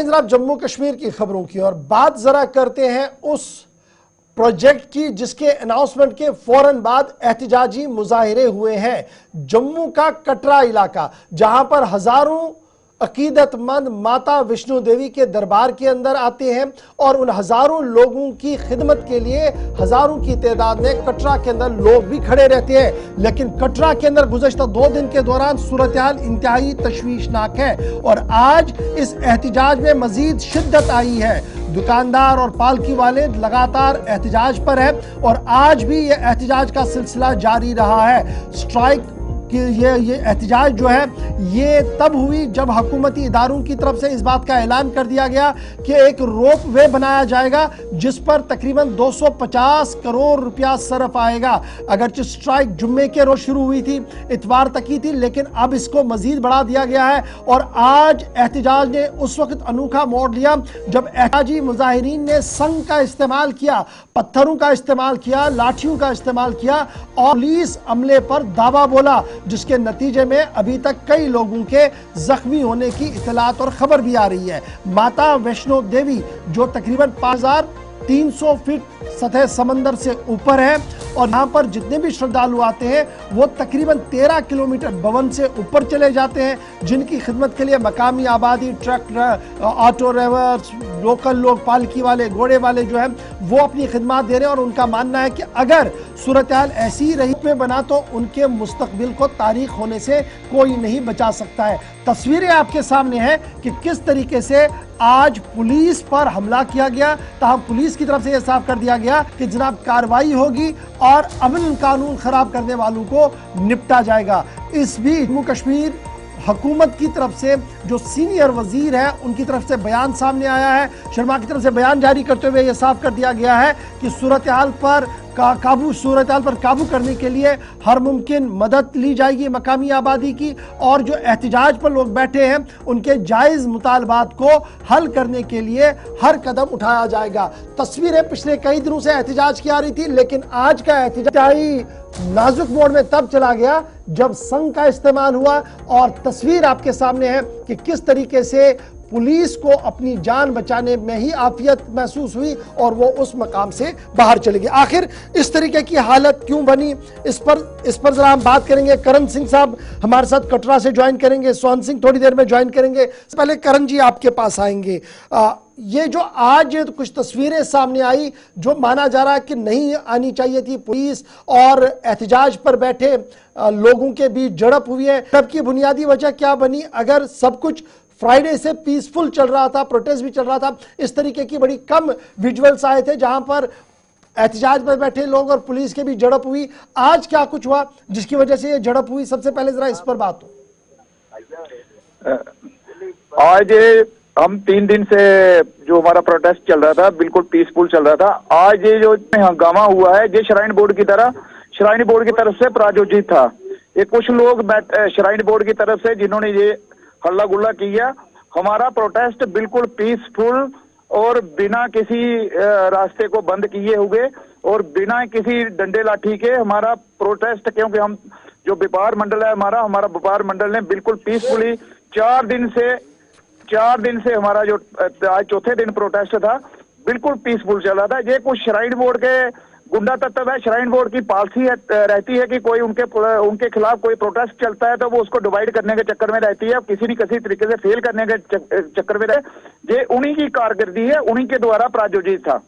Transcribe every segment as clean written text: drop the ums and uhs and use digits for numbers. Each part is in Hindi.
जनाब जम्मू कश्मीर की खबरों की और बात जरा करते हैं उस प्रोजेक्ट की जिसके अनाउंसमेंट के फौरन बाद एहतिजाजी मुजाहिरे हुए हैं। जम्मू का कटरा इलाका जहां पर हजारों अकीदतमंद माता वैष्णो देवी के दरबार के अंदर आते हैं और उन हजारों लोगों की खिदमत के लिए हजारों की तादाद में कटरा के अंदर लोग भी खड़े रहते हैं। लेकिन कटरा के अंदर गुज़श्ता 2 दिन के दौरान सूरत हाल इंतहाई तशवीशनाक है और आज इस एहतिजाज में मजीद शिद्दत आई है। दुकानदार और पालकी वाले लगातार एहतिजाज पर है और आज भी ये एहतिजाज का सिलसिला जारी रहा है। स्ट्राइक कि ये एहतिजाज जो है ये तब हुई जब हुकूमती इदारों की तरफ से इस बात का ऐलान कर दिया गया कि एक रोप वे बनाया जाएगा जिस पर तकरीबन 250 करोड़ रुपया सर्फ आएगा। अगरचे स्ट्राइक जुम्मे के रोज शुरू हुई थी, इतवार तक की थी, लेकिन अब इसको मजीद बढ़ा दिया गया है और आज एहतिजाज ने उस वक्त अनोखा मोड़ लिया जब एहतिजाजी मुजाहिरीन ने संग का इस्तेमाल किया, पत्थरों का इस्तेमाल किया, लाठियों का इस्तेमाल किया और पुलिस अमले पर दावा बोला, जिसके नतीजे में अभी तक कई लोगों के जख्मी होने की इतलात और खबर भी आ रही है। माता वैष्णो देवी जो तकरीबन 5300 फीट सतह समंदर से ऊपर है और यहाँ पर जितने भी श्रद्धालु आते हैं वो तकरीबन 13 किलोमीटर भवन से ऊपर चले जाते हैं, जिनकी खिदमत के लिए मकामी आबादी, ट्रक, ऑटो ड्राइवर्स, लोकल लोग, पालकी वाले, घोड़े वाले जो हैं वो अपनी खिदमत दे रहे हैं और उनका मानना है कि अगर सूरत हाल ऐसी ही रही में बना तो उनके मुस्तकबिल को तारीख होने से कोई नहीं बचा सकता है। तस्वीरें आपके सामने हैं कि किस तरीके से आज पुलिस पर हमला किया गया, ताहम पुलिस की तरफ से यह साफ कर दिया गया कि जनाब कार्रवाई होगी और अमन कानून खराब करने वालों को निपटा जाएगा। इस बीच जम्मू कश्मीर हुकूमत की तरफ से जो सीनियर वजीर है उनकी तरफ से बयान सामने आया है। शर्मा की तरफ से बयान जारी करते हुए यह साफ कर दिया गया है कि सूरत हाल पर काबू करने के लिए हर मुमकिन मदद ली जाएगी मकामी आबादी की और जो एहतिजाज पर लोग बैठे हैं उनके जायज़ मुतालबात को हल करने के लिए हर कदम उठाया जाएगा। तस्वीरें पिछले कई दिनों से एहतिजाज की आ रही थी, लेकिन आज का एहतिजाज नाजुक मोड़ में तब चला गया जब संग का इस्तेमाल हुआ और तस्वीर आपके सामने है कि किस तरीके से पुलिस को अपनी जान बचाने में ही आफियत महसूस हुई और वो उस मकाम से बाहर चली गई। आखिर इस तरीके की हालत क्यों बनी, इस पर जरा हम बात करेंगे। करण सिंह साहब हमारे साथ कटरा से ज्वाइन करेंगे, सोहन सिंह थोड़ी देर में ज्वाइन करेंगे। पहले करण जी आपके पास आएंगे। ये जो आज कुछ तस्वीरें सामने आई जो माना जा रहा है कि नहीं आनी चाहिए थी, पुलिस और एहतिजाज पर बैठे लोगों के बीच झड़प हुई है, तब की बुनियादी वजह क्या बनी? अगर सब कुछ फ्राइडे से पीसफुल चल रहा था, प्रोटेस्ट भी चल रहा था, इस तरीके की बड़ी कम विजुअल्स आए थे जहां पर एहतिजाज पर बैठे लोग और पुलिस के बीच झड़प हुई। आज क्या कुछ हुआ जिसकी वजह से ये झड़प हुई? सबसे पहले जरा इस पर बात हो। आज हम 3 दिन से जो हमारा प्रोटेस्ट चल रहा था बिल्कुल पीसफुल चल रहा था। आज ये जो हंगामा हुआ है ये श्राइन बोर्ड की तरफ से प्रायोजित था। ये कुछ लोग श्राइन बोर्ड की तरफ से जिन्होंने ये हल्ला गुल्ला किया। हमारा प्रोटेस्ट बिल्कुल पीसफुल और बिना किसी रास्ते को बंद किए हुए और बिना किसी डंडे लाठी के हमारा प्रोटेस्ट, क्योंकि हम जो व्यापार मंडल है हमारा व्यापार मंडल ने बिल्कुल पीसफुली 4 दिन से हमारा जो आज चौथे दिन प्रोटेस्ट था बिल्कुल पीसफुल चल रहा था। ये कुछ श्राइन बोर्ड के गुंडा तत्व है। श्राइन बोर्ड की पॉलिसी रहती है कि कोई उनके खिलाफ कोई प्रोटेस्ट चलता है तो वो उसको डिवाइड करने के चक्कर में रहती है, किसी न किसी तरीके से फेल करने के चक्कर में रहे। ये उन्हीं की कारकर्दगी है, उन्हीं के द्वारा प्रायोजित था।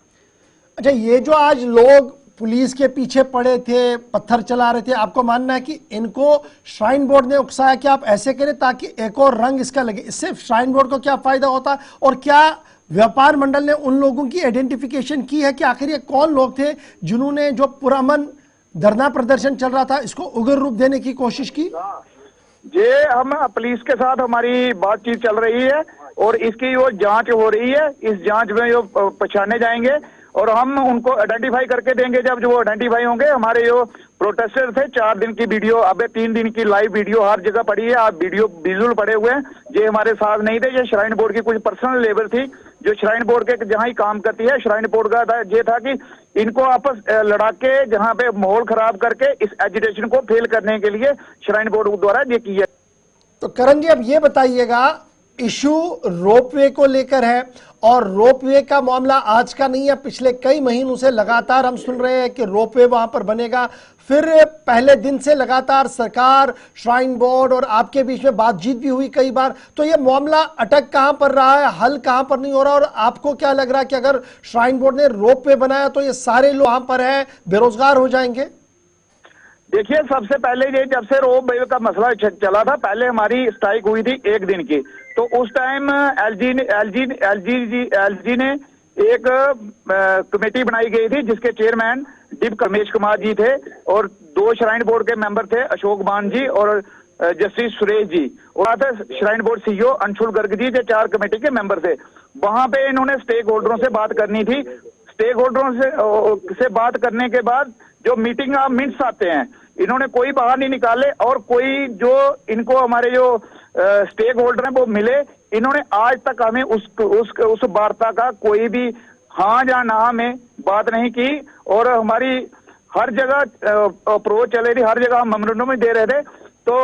अच्छा, ये जो आज लोग पुलिस के पीछे पड़े थे, पत्थर चला रहे थे, आपको मानना है कि इनको श्राइन बोर्ड ने उकसाया कि आप ऐसे करें ताकि एक और रंग इसका लगे? इससे श्राइन बोर्ड को क्या फायदा होता और क्या व्यापार मंडल ने उन लोगों की आइडेंटिफिकेशन की है कि आखिर ये कौन लोग थे जिन्होंने जो पुरअमन धरना प्रदर्शन चल रहा था इसको उग्र रूप देने की कोशिश की? ये हम पुलिस के साथ हमारी बातचीत चल रही है और इसकी जो जांच हो रही है, इस जांच में जो पहचाने जाएंगे और हम उनको आइडेंटिफाई करके देंगे। जब जो वो आइडेंटिफाई होंगे, हमारे जो प्रोटेस्टर थे 4 दिन की वीडियो, अब 3 दिन की लाइव वीडियो हर जगह पड़ी है, आप वीडियो विजुअल पड़े हुए हैं। ये हमारे साथ नहीं थे, ये श्राइन बोर्ड की कुछ पर्सनल लेबर थी जो श्राइन बोर्ड के जहां ही काम करती है। श्राइन बोर्ड का ये था कि इनको आपस लड़ा के जहां पे माहौल खराब करके इस एजिटेशन को फेल करने के लिए श्राइन बोर्ड द्वारा ये किया। तो करण जी अब ये बताइएगा, इशू रोपवे को लेकर है और रोपवे का मामला आज का नहीं है, पिछले कई महीनों से लगातार हम सुन रहे हैं कि रोपवे वहां पर बनेगा। फिर पहले दिन से लगातार सरकार, श्राइन बोर्ड और आपके बीच में बातचीत भी हुई कई बार। तो ये मामला अटक कहां पर रहा है, हल कहां पर नहीं हो रहा? और आपको क्या लग रहा है कि अगर श्राइन बोर्ड ने रोपवे बनाया तो ये सारे लोग वहां पर है बेरोजगार हो जाएंगे? देखिए, सबसे पहले ये जब से रोप वे का मसला चला था, पहले हमारी स्ट्राइक हुई थी 1 दिन की। तो उस टाइम एलजी ने एक कमेटी बनाई गई थी जिसके चेयरमैन डिप रमेश कुमार जी थे और 2 श्राइन बोर्ड के मेंबर थे, अशोक बान जी और जस्टिस सुरेश जी, और shrine board CEO Anshul Garg ji, जो 4 कमेटी के मेंबर थे। वहां पे इन्होंने स्टेक होल्डरों से बात करनी थी। स्टेक होल्डरों से बात करने के बाद जो मीटिंग मिनट्स आते हैं, इन्होंने कोई बाहर नहीं निकाले और कोई जो इनको हमारे जो स्टेक होल्डर हैं वो मिले। इन्होंने आज तक हमें उस वार्ता का कोई भी हाँ या ना में बात नहीं की और हमारी हर जगह अप्रोच चले थी, हर जगह हम मेमोरेंडम दे रहे थे। तो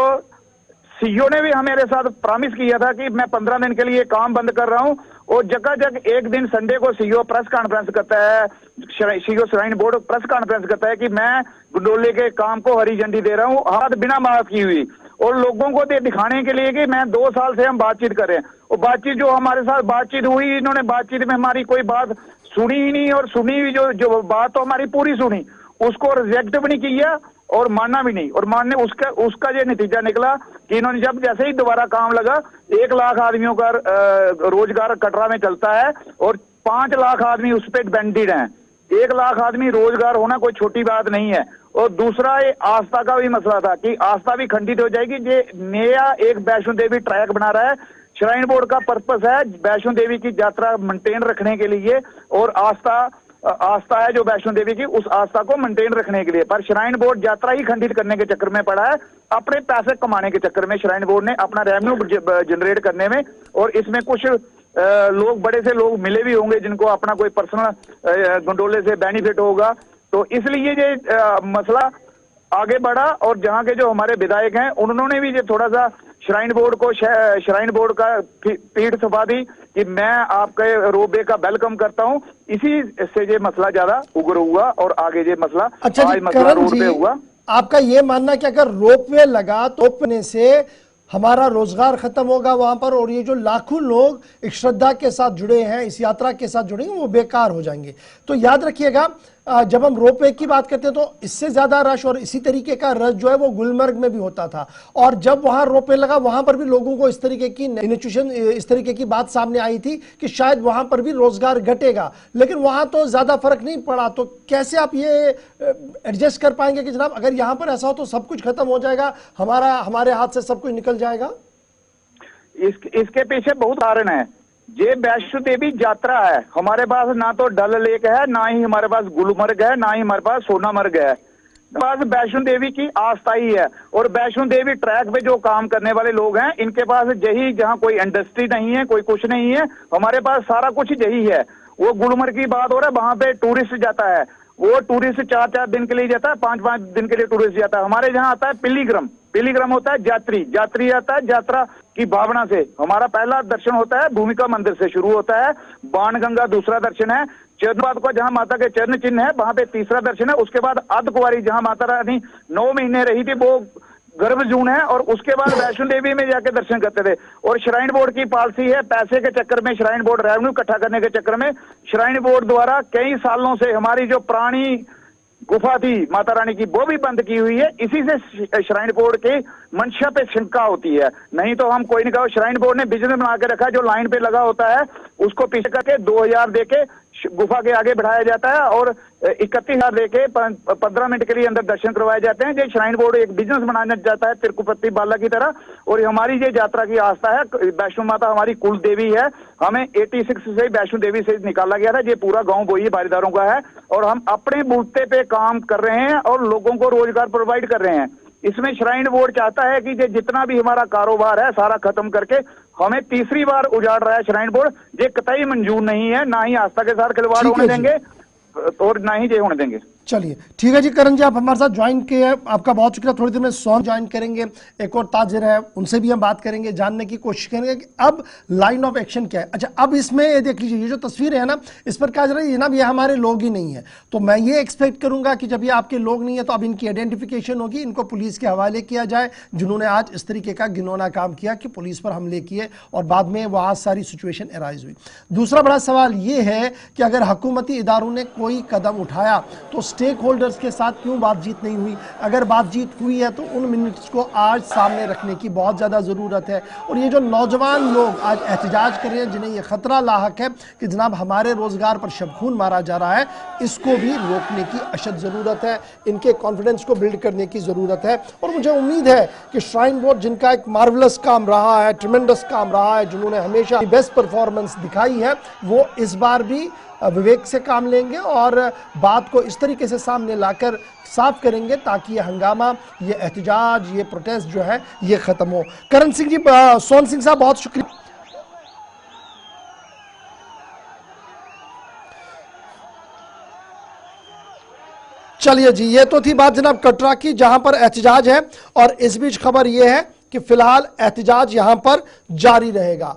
सीईओ ने भी हमारे साथ प्रॉमिस किया था कि मैं 15 दिन के लिए काम बंद कर रहा हूं और जगह जगह एक दिन संडे को सीईओ प्रेस कॉन्फ्रेंस करता है, CEO shrine board press conference करता है कि मैं गुंडोले के काम को हरी झंडी दे रहा हूं, हाथ बिना बात की हुई, और लोगों को दिखाने के लिए कि मैं 2 साल से हम बातचीत कर रहे हैं। और बातचीत जो हमारे साथ बातचीत हुई, इन्होंने बातचीत में हमारी कोई बात सुनी ही नहीं, और सुनी हुई जो बात तो हमारी पूरी सुनी, उसको रिजेक्ट भी नहीं किया और मानना भी नहीं। और मानने उसका ये नतीजा निकला कि इन्होंने जब जैसे ही दोबारा काम लगा, 1 लाख आदमियों का रोजगार कटरा में चलता है और 5 लाख आदमी उस पर डिपेंडेड हैं। 1 लाख आदमी रोजगार होना कोई छोटी बात नहीं है। और दूसरा ये आस्था का भी मसला था कि आस्था भी खंडित हो जाएगी। ये नया एक वैष्णो देवी ट्रैक बना रहा है। श्राइन बोर्ड का पर्पस है वैष्णो देवी की यात्रा मेंटेन रखने के लिए, और आस्था है जो वैष्णो देवी की, उस आस्था को मेंटेन रखने के लिए। पर श्राइन बोर्ड यात्रा ही खंडित करने के चक्कर में पड़ा है, अपने पैसे कमाने के चक्कर में। श्राइन बोर्ड ने अपना रेवेन्यू जनरेट करने में, और इसमें कुछ लोग, बड़े से लोग मिले भी होंगे जिनको अपना कोई पर्सनल गंडोले से बेनिफिट होगा। तो इसलिए ये मसला आगे बढ़ा, और जहां के जो हमारे विधायक हैं उन्होंने भी ये थोड़ा सा श्राइन बोर्ड का पीठ थपा दी कि मैं आपके रोपवे का वेलकम करता हूं। इसी से ये मसला ज्यादा उग्र हुआ और आगे ये मसला अच्छा आज मसला रोड पे हुआ। आपका ये मानना कि अगर रोपवे लगा तो रोपने से हमारा रोजगार खत्म होगा वहां पर, और ये जो लाखों लोग एक श्रद्धा के साथ जुड़े हैं, इस यात्रा के साथ जुड़े हैं, वो बेकार हो जाएंगे? तो याद रखिएगा, जब हम रोपवे की बात करते हैं तो इससे ज्यादा रश और इसी तरीके का रश जो है वो गुलमर्ग में भी होता था। और जब वहां रोपवे लगा वहां पर भी लोगों को इस तरीके की इंस्टीट्यूशन, इस तरीके की बात सामने आई थी कि शायद वहां पर भी रोजगार घटेगा, लेकिन वहां तो ज्यादा फर्क नहीं पड़ा। तो कैसे आप ये एडजस्ट कर पाएंगे कि जनाब अगर यहां पर ऐसा हो तो सब कुछ खत्म हो जाएगा, हमारे हाथ से सब कुछ निकल जाएगा? इसके पीछे बहुत कारण है। ये वैष्णो देवी यात्रा है, हमारे पास ना तो डल लेक है, ना ही हमारे पास गुलमर्ग है, ना ही हमारे पास सोनामर्ग है। पास वैष्णो देवी की आस्था ही है, और वैष्णो देवी ट्रैक पे जो काम करने वाले लोग हैं, इनके पास यही, जहाँ कोई इंडस्ट्री नहीं है, कोई कुछ नहीं है, हमारे पास सारा कुछ यही है। वो गुलमर्ग की बात हो रहा है, वहां पे टूरिस्ट जाता है, वो टूरिस्ट 4-4 दिन के लिए जाता है, 5-5 दिन के लिए टूरिस्ट जाता है। हमारे यहाँ आता है पिलीग्रम होता है, यात्री आता है यात्रा की भावना से। हमारा पहला दर्शन होता है भूमिका मंदिर से शुरू होता है, बाणगंगा दूसरा दर्शन है, चरणपाद को जहां माता के चरण चिन्ह है वहां पे तीसरा दर्शन है, उसके बाद अर्धकुंवारी जहां माता रानी 9 महीने रही थी वो गर्भ जून है, और उसके बाद वैष्णो देवी में जाके दर्शन करते थे। और श्राइन बोर्ड की पॉलिसी है, पैसे के चक्कर में, श्राइन बोर्ड रेवेन्यू इकट्ठा करने के चक्कर में, श्राइन बोर्ड द्वारा कई सालों से हमारी जो पुरानी गुफा थी माता रानी की वो भी बंद की हुई है। इसी से श्राइन बोर्ड के मंशा पे शंका होती है, नहीं तो हम कोई नहीं कहो। श्राइन बोर्ड ने बिजनेस बना के रखा है, जो लाइन पे लगा होता है उसको पीछे करके 2000 देके गुफा के आगे बढ़ाया जाता है, और 31,000 देके 15 मिनट के लिए अंदर दर्शन करवाए जाते हैं। ये श्राइन बोर्ड एक बिजनेस बनाना चाहता है तिरुपति बाला की तरह। और हमारी ये यात्रा की आस्था है, वैष्णो माता हमारी कुल देवी है, हमें 86 से वैष्णो देवी से निकाला गया था। ये पूरा गांव वही बारीदारों का है, और हम अपने बूते पे काम कर रहे हैं और लोगों को रोजगार प्रोवाइड कर रहे हैं। इसमें श्राइन बोर्ड चाहता है कि ये जितना भी हमारा कारोबार है सारा खत्म करके हमें तीसरी बार उजाड़ रहा है श्राइन बोर्ड। ये कतई मंजूर नहीं है, ना ही आस्था के साथ खिलवाड़ होने देंगे और ना ही ये होने देंगे। चलिए ठीक है जी करण जी, आप हमारे साथ ज्वाइन किए, आपका बहुत शुक्रिया। थोड़ी देर में सोन ज्वाइन करेंगे, एक और ताजिर है, उनसे भी हम बात करेंगे, जानने की कोशिश करेंगे कि अब लाइन ऑफ एक्शन क्या है। अच्छा, अब इसमें ये देख लीजिए, ये जो तस्वीर है ना, इस पर कहा जा रहा है जनाब ये हमारे लोग ही नहीं है। तो मैं ये एक्सपेक्ट करूंगा कि जब ये आपके लोग नहीं है तो अब इनकी आइडेंटिफिकेशन होगी, इनको पुलिस के हवाले किया जाए, जिन्होंने आज इस तरीके का घिनौना काम किया कि पुलिस पर हमले किए और बाद में वहाँ सारी सिचुएशन एराइज हुई। दूसरा बड़ा सवाल ये है कि अगर हुकूमती इदारों ने कोई कदम उठाया तो स्टेक होल्डर्स के साथ क्यों बातचीत नहीं हुई? अगर बातचीत हुई है तो उन मिनट्स को आज सामने रखने की बहुत ज़्यादा ज़रूरत है। और ये जो नौजवान लोग आज एहतजाज कर रहे हैं, जिन्हें ये ख़तरा लाहक है कि जनाब हमारे रोज़गार पर शबखून मारा जा रहा है, इसको भी रोकने की अशद ज़रूरत है, इनके कॉन्फिडेंस को बिल्ड करने की ज़रूरत है। और मुझे उम्मीद है कि श्राइन बोर्ड, जिनका एक मार्वलस काम रहा है, ट्रिमेंडस काम रहा है, जिन्होंने हमेशा बेस्ट परफॉर्मेंस दिखाई है, वो इस बार भी विवेक से काम लेंगे और बात को इस तरीके से सामने लाकर साफ करेंगे ताकि ये हंगामा, ये एहतजाज, ये प्रोटेस्ट जो है ये ख़त्म हो। करण सिंह जी, सोन सिंह साहब बहुत शुक्रिया। चलिए जी, ये तो थी बात जनाब कटरा की, जहां पर एहतजाज है और इस बीच खबर यह है कि फिलहाल एहतजाज यहां पर जारी रहेगा।